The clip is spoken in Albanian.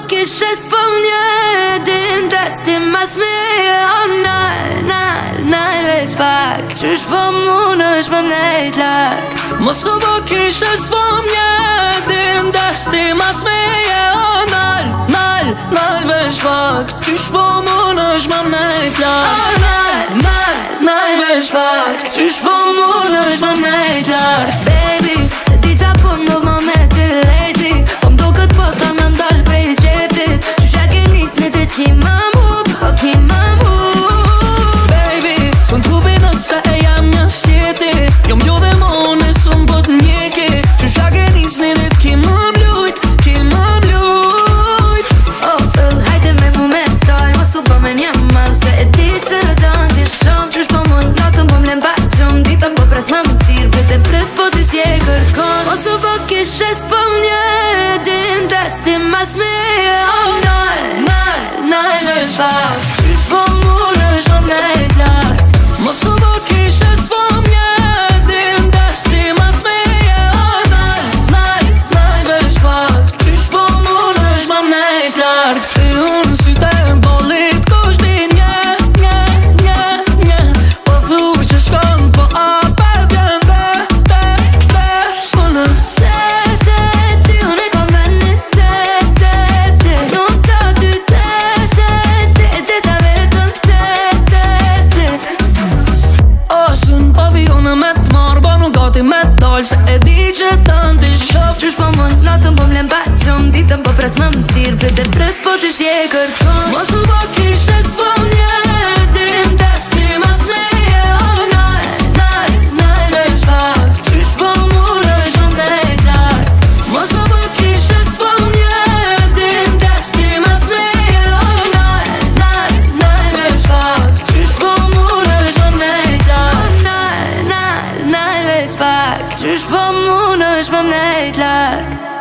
kishe s'po mjedin Desti mas me nal veç pak Qysh po munësh më mnejt lak Mosu po kishe s'po mjedin Desti mas me nal veç pak Qysh po munësh më mnejt lak Nal veç pak Qysh po munësh më mnejt lak Baby, se di qa po nuk më me të lejti Po m'do këtë pëtën me m'dall prej qepit Qysh e ke nis në dit ki ma m'hup ki ma m'hup Baby, s'un t'hubi nëse e jam një shtjeti Jo m'jo dhe mone s'un bët njeki Qysh e ke nis në dit ki ma m'lujt hajde me mu me tal Mos u po me një mal Se e di që dan t'i shumë Qysh po mun natën po m'lem baqëm Ditën po pres ma m'thirë Vete pret po t'i s'je kërkon Mos u po kishe s'po m'njedin Desti mas me nal veç pak Qysh po munësh më mnejt lak Mos u po kishe s'po mjedin Desti mas me nal veç pak Qysh po munësh më mnejt larg Si unë syte bolit kush di një Po thuj që shkon po apet vjen te unë Ti unë e kom venit Nuk ka ty Gjeta vetën Oshën po vione me t'mar Ba nuk gati me t'dal Se e di që t'an t'i shop Qysh po mun natën po m'lem baqëm Ditën po pres më m'thirë Vete pret po t'i s'je kërkon Mos u po kishe s'po mjedin Desti mas me nal veç pak Qysh po munësh më mnejt lak Mos u po kishe s'po mjedin Desti mas me nal veç pak Qysh po munësh më mnejt lak Nal veç pak Qysh po munësh më mnejt lak